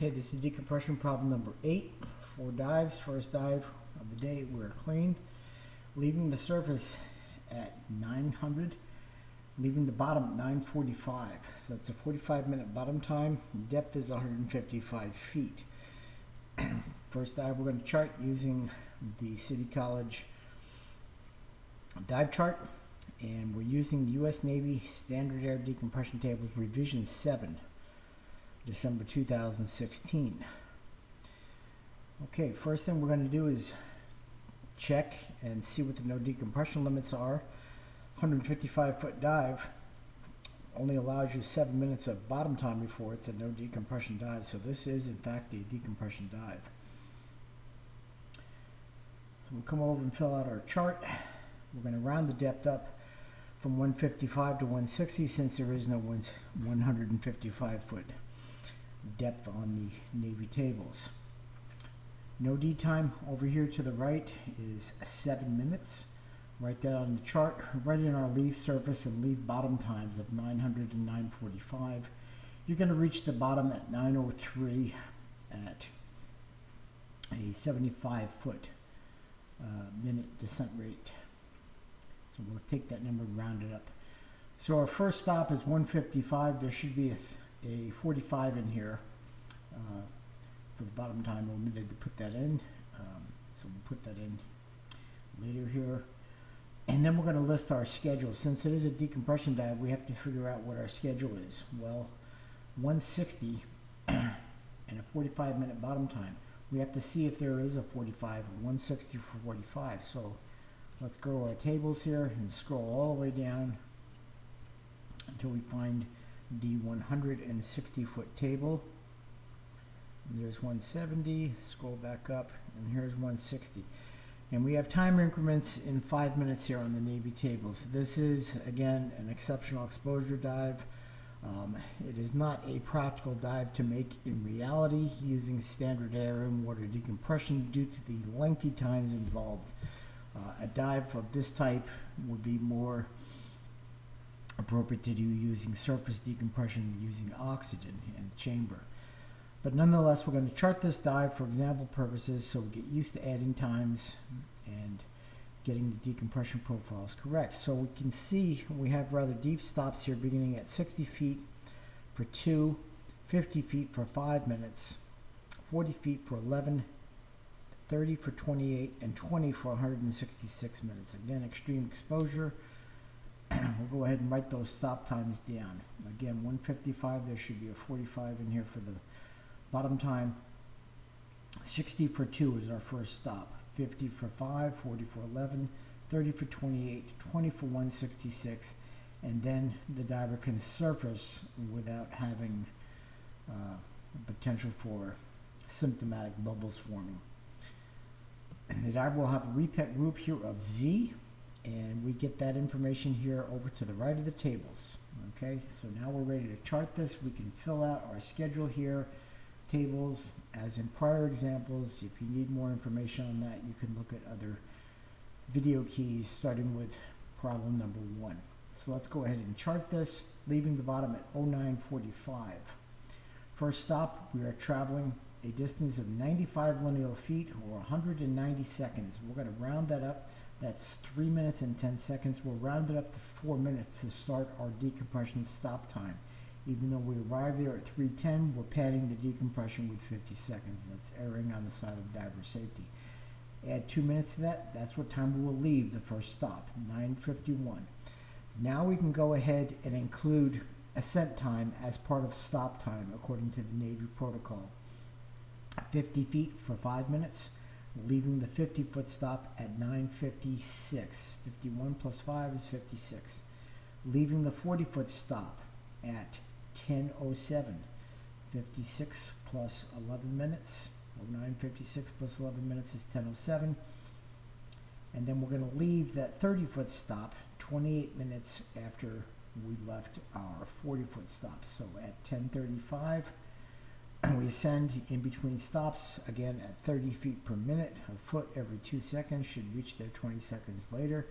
Okay, this is decompression problem number 8. 4 dives. First dive of the day, we're clean. Leaving the surface at 900, leaving the bottom at 945. So it's a 45-minute bottom time. Depth is 155 feet. First dive we're going to chart using the City College dive chart, and we're using the U.S. Navy Standard Air Decompression Tables Revision 7, December 2016. Okay, first thing we're going to do is check and see what the no decompression limits are. 155-foot dive only allows you 7 minutes of bottom time before it's a no decompression dive, so this is in fact a decompression dive. So we'll come over and fill out our chart. We're going to round the depth up from 155 to 160 since there is no 155-foot depth on the Navy tables. No D time over here to the right is 7 minutes. Write that on the chart. Write in our leave surface and leave bottom times of 900 and 945. You're going to reach the bottom at 903 at a 75-foot minute descent rate. So we'll take that number and round it up. So our first stop is 155. There should be a 45 in here for the bottom time. We'll need to put that in. So we'll put that in later here. And then we're going to list our schedule. Since it is a decompression dive, we have to figure out what our schedule is. Well, 160 and a 45-minute bottom time. We have to see if there is a 45 or 160 for 45. So let's go to our tables here and scroll all the way down until we find the 160-foot table. And there's 170. Scroll back up, and here's 160. And we have time increments in 5 minutes here on the Navy tables. This is, again, an exceptional exposure dive. It is not a practical dive to make in reality using standard air and water decompression due to the lengthy times involved. A dive of this type would be more appropriate to do using surface decompression using oxygen in the chamber. But nonetheless, we're going to chart this dive for example purposes so we get used to adding times and getting the decompression profiles correct. So we can see we have rather deep stops here beginning at 60 feet for 2, 50 feet for 5 minutes, 40 feet for 11, 30 for 28, and 20 for 166 minutes. Again, extreme exposure. We'll go ahead and write those stop times down. Again, 155, there should be a 45 in here for the bottom time. 60 for 2 is our first stop. 50 for 5, 40 for 11, 30 for 28, 20 for 166, and then the diver can surface without having potential for symptomatic bubbles forming. And the diver will have a repeat group here of Z, and we get that information here over to the right of the tables. Okay, so now we're ready to chart this. We can fill out our schedule here. Tables as in prior examples. If you need more information on that, you can look at other video keys starting with problem number 1. So let's go ahead and chart this, leaving the bottom at 0945. First stop, we are traveling a distance of 95 lineal feet or 190 seconds. We're going to round that up. That's 3 minutes and 10 seconds. We'll round it up to 4 minutes to start our decompression stop time. Even though we arrive there at 3:10, we're padding the decompression with 50 seconds. That's erring on the side of diver safety. Add 2 minutes to that. That's what time we will leave the first stop, 9:51. Now we can go ahead and include ascent time as part of stop time according to the Navy protocol. 50 feet for 5 minutes, leaving the 50-foot stop at 9:56. 51 plus 5 is 56. Leaving the 40-foot stop at 10:07. 56 plus 11 minutes, 9:56 plus 11 minutes is 10:07. And then we're going to leave that 30-foot stop 28 minutes after we left our 40-foot stop. So at 10:35, we ascend in between stops, again at 30 feet per minute. A foot every 2 seconds, should reach there 20 seconds later.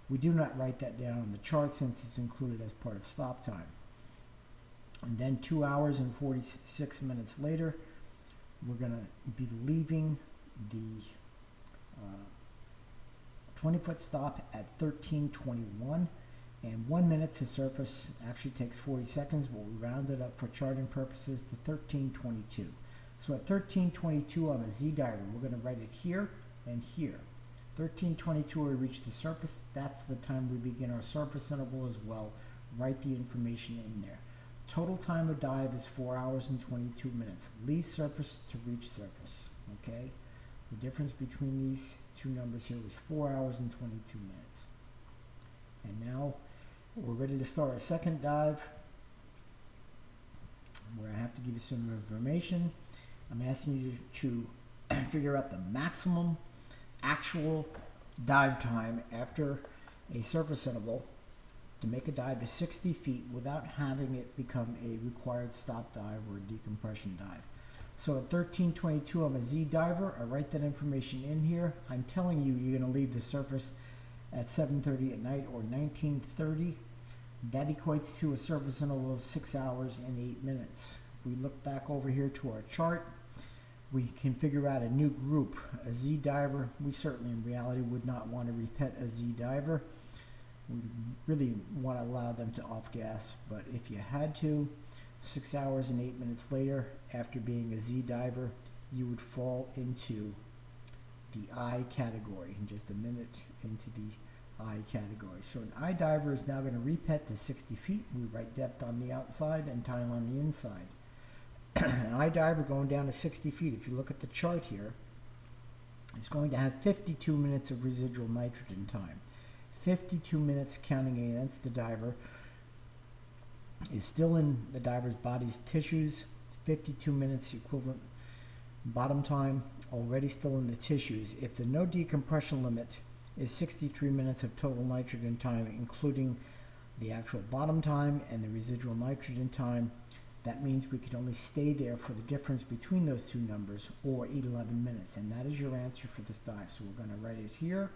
We do not write that down on the chart since it's included as part of stop time. And then 2 hours and 46 minutes later, we're going to be leaving the 20-foot stop at 1321, and 1 minute to surface actually takes 40 seconds, but we round it up for charting purposes to 1322. So at 1322 on a Z diver, we're going to write it here and here. 1322 we reach the surface, that's the time we begin our surface interval as well. Write the information in there. Total time of dive is 4 hours and 22 minutes. Leave surface to reach surface, okay? The difference between these two numbers here was 4 hours and 22 minutes. And now we're ready to start our second dive, where I have to give you some information. I'm asking you to figure out the maximum actual dive time after a surface interval to make a dive to 60 feet without having it become a required stop dive or a decompression dive. So at 1322 I'm a Z diver. I write that information in here. I'm telling you you're going to leave the surface at 7:30 at night or 1930. That equates to a surface interval of 6 hours and 8 minutes. We look back over here to our chart. We can figure out a new group, a Z diver. We certainly in reality would not want to repeat a Z diver. We really want to allow them to off gas, but if you had to, 6 hours and 8 minutes later, after being a Z diver, you would fall into the I category, in just a minute into the I category. So an I diver is now going to repeat to 60 feet. We write depth on the outside and time on the inside. An I diver going down to 60 feet, if you look at the chart here, is going to have 52 minutes of residual nitrogen time. 52 minutes counting against the diver is still in the diver's body's tissues. 52 minutes equivalent bottom time already still in the tissues. If the no decompression limit is 63 minutes of total nitrogen time, including the actual bottom time and the residual nitrogen time, that means we could only stay there for the difference between those two numbers, or 11 minutes, and that is your answer for this dive. So we're going to write it here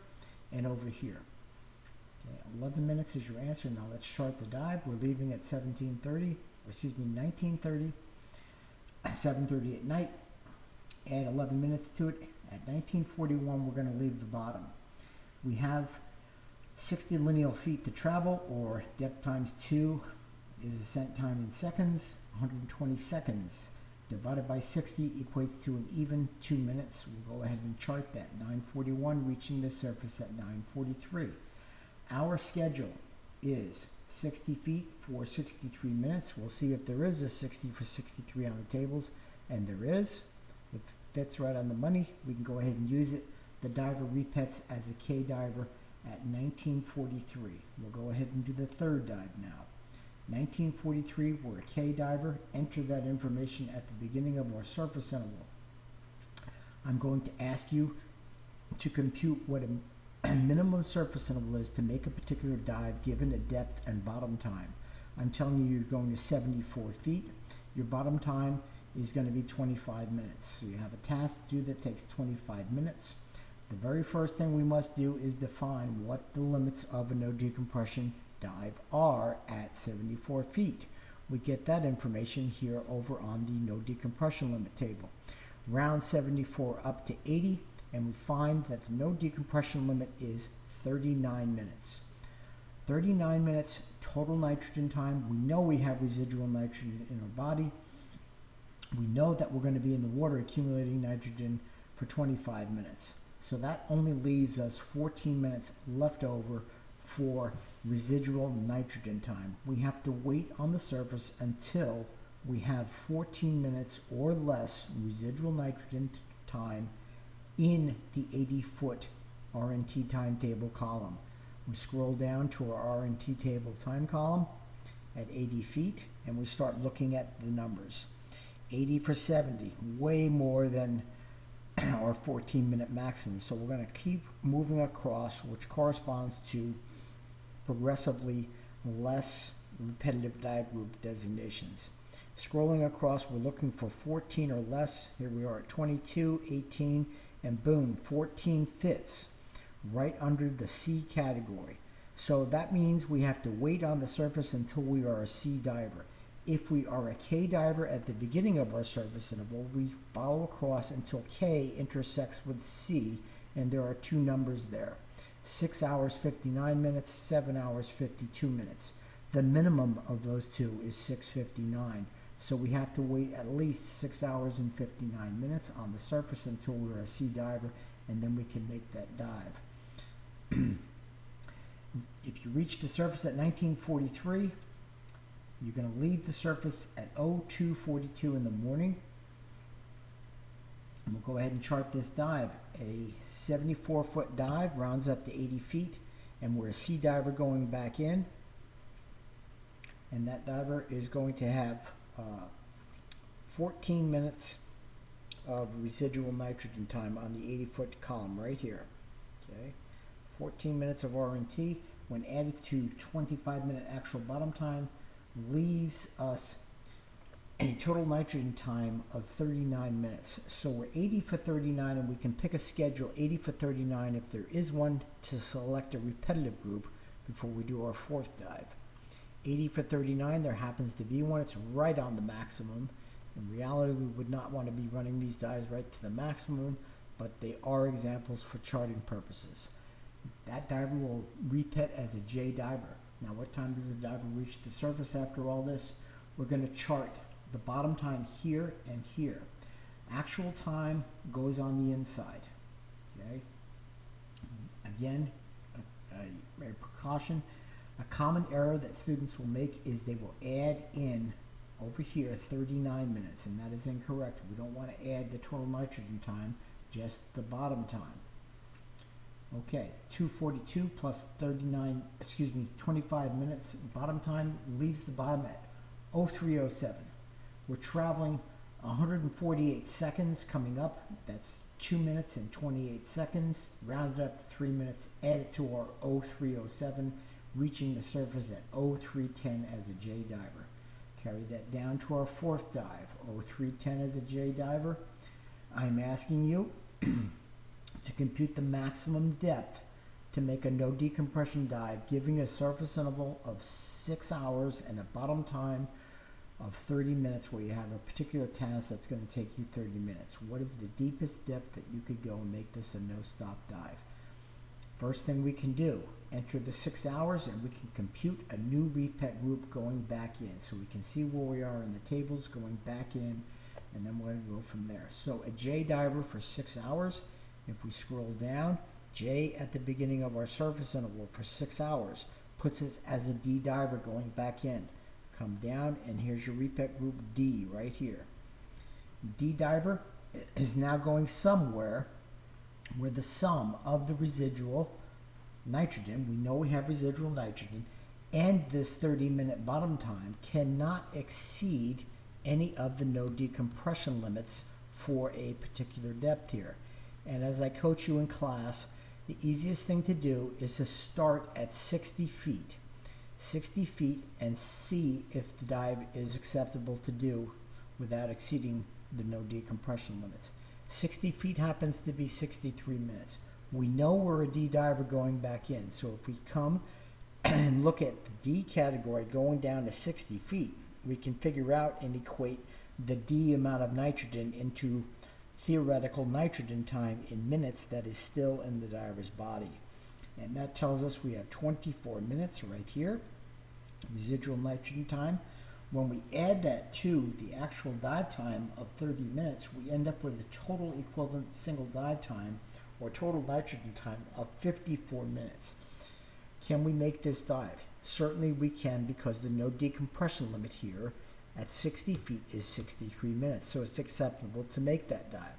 and over here. Okay, 11 minutes is your answer. Now let's chart the dive. We're leaving at 1930, 7:30 at night. Add 11 minutes to it. At 1941, we're going to leave the bottom. We have 60 lineal feet to travel, or depth times 2 is ascent time in seconds. 120 seconds divided by 60 equates to an even 2 minutes. We'll go ahead and chart that. 9:41 reaching the surface at 9:43. Our schedule is 60 feet for 63 minutes. We'll see if there is a 60 for 63 on the tables, and there is. If it fits right on the money, we can go ahead and use it. The diver repeats as a K diver at 1943. We'll go ahead and do the third dive now. 1943, we're a K diver. Enter that information at the beginning of our surface interval. I'm going to ask you to compute what a minimum surface interval is to make a particular dive given a depth and bottom time. I'm telling you you're going to 74 feet. Your bottom time is going to be 25 minutes. So you have a task to do that takes 25 minutes. The very first thing we must do is define what the limits of a no decompression dive are at 74 feet. We get that information here over on the no decompression limit table. Round 74 up to 80, and we find that the no decompression limit is 39 minutes. 39 minutes total nitrogen time. We know we have residual nitrogen in our body. We know that we're going to be in the water accumulating nitrogen for 25 minutes. So that only leaves us 14 minutes left over for residual nitrogen time. We have to wait on the surface until we have 14 minutes or less residual nitrogen time in the 80-foot RNT timetable column. We scroll down to our RNT table time column at 80 feet, and we start looking at the numbers. 80 for 70, way more than our 14-minute maximum. So we're going to keep moving across, which corresponds to progressively less repetitive dive group designations. Scrolling across, we're looking for 14 or less. Here we are at 22, 18, and boom, 14 fits right under the C category. So that means we have to wait on the surface until we are a C diver. If we are a K diver at the beginning of our surface interval, we follow across until K intersects with C, and there are two numbers there. 6 hours 59 minutes, 7 hours 52 minutes. The minimum of those two is 6:59, so we have to wait at least 6 hours and 59 minutes on the surface until we're a C diver, and then we can make that dive. If you reach the surface at 1943, you're going to leave the surface at 02:42 in the morning. And we'll go ahead and chart this dive. A 74-foot dive rounds up to 80 feet, and we're a C diver going back in. And that diver is going to have 14 minutes of residual nitrogen time on the 80-foot column right here. Okay, 14 minutes of R&T when added to 25-minute actual bottom time leaves us a total nitrogen time of 39 minutes. So we're 80 for 39, and we can pick a schedule 80 for 39 if there is one to select a repetitive group before we do our fourth dive. 80 for 39, there happens to be one. It's right on the maximum. In reality, we would not want to be running these dives right to the maximum, but they are examples for charting purposes. That diver will repet as a J diver. Now, what time does a diver reach the surface after all this? We're going to chart the bottom time here and here. Actual time goes on the inside. Okay. Again, a precaution. A common error that students will make is they will add in over here 39 minutes, and that is incorrect. We don't want to add the total nitrogen time, just the bottom time. Okay, 242 plus 25 minutes bottom time leaves the bottom at 0307. We're traveling 148 seconds coming up. That's 2 minutes and 28 seconds, rounded up to 3 minutes, added to our 0307, reaching the surface at 0310 as a J diver. Carry that down to our fourth dive, 0310 as a J diver. I'm asking you to compute the maximum depth to make a no decompression dive, giving a surface interval of 6 hours and a bottom time of 30 minutes, where you have a particular task that's going to take you 30 minutes. What is the deepest depth that you could go and make this a no-stop dive? First thing we can do, enter the 6 hours, and we can compute a new repet group going back in. So we can see where we are in the tables going back in, and then we're going to go from there. So a J diver for 6 hours. If we scroll down, J at the beginning of our surface interval for 6 hours puts us as a D diver going back in. Come down, and here's your repet group D right here. D diver is now going somewhere where the sum of the residual nitrogen, we know we have residual nitrogen, and this 30-minute bottom time cannot exceed any of the no decompression limits for a particular depth here. And as I coach you in class, the easiest thing to do is to start at 60 feet. 60 feet, and see if the dive is acceptable to do without exceeding the no decompression limits. 60 feet happens to be 63 minutes. We know we're a D diver going back in, so if we come and look at the D category going down to 60 feet, we can figure out and equate the D amount of nitrogen into theoretical nitrogen time in minutes that is still in the diver's body. And that tells us we have 24 minutes right here, residual nitrogen time. When we add that to the actual dive time of 30 minutes, we end up with a total equivalent single dive time, or total nitrogen time, of 54 minutes. Can we make this dive? Certainly we can, because the no decompression limit here at 60 feet is 63 minutes, so it's acceptable to make that dive.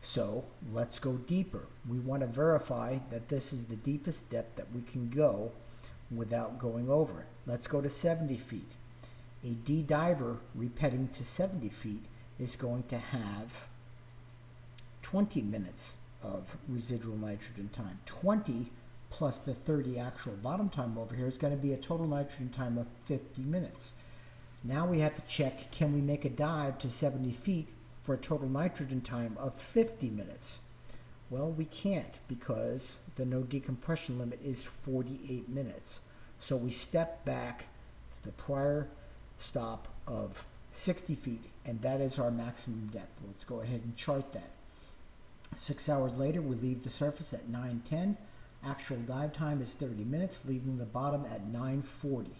So let's go deeper. We want to verify that this is the deepest depth that we can go without going over. Let's go to 70 feet. A D diver repetting to 70 feet is going to have 20 minutes of residual nitrogen time. 20 plus the 30 actual bottom time over here is going to be a total nitrogen time of 50 minutes. Now we have to check, can we make a dive to 70 feet for a total nitrogen time of 50 minutes? Well, we can't, because the no decompression limit is 48 minutes. So we step back to the prior stop of 60 feet, and that is our maximum depth. Let's go ahead and chart that. 6 hours later, we leave the surface at 9:10. Actual dive time is 30 minutes, leaving the bottom at 9:40.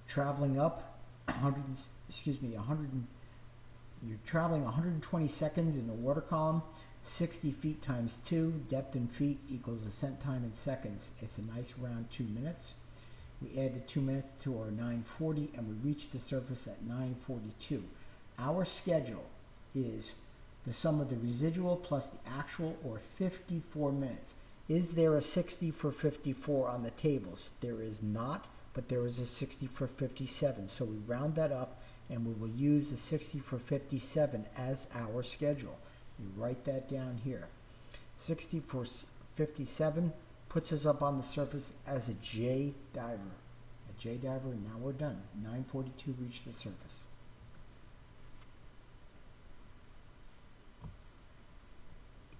Traveling up 100, you're traveling 120 seconds in the water column. 60 feet times 2, depth in feet equals ascent time in seconds. It's a nice round 2 minutes. We add the 2 minutes to our 9:40, and we reach the surface at 9:42. Our schedule is the sum of the residual plus the actual, or 54 minutes. Is there a 60 for 54 on the tables? There is not, but there is a 60 for 57. So we round that up, and we will use the 60 for 57 as our schedule. You write that down here. 60 for 57 puts us up on the surface as a J diver. A J diver, now we're done. 9:42 reached the surface.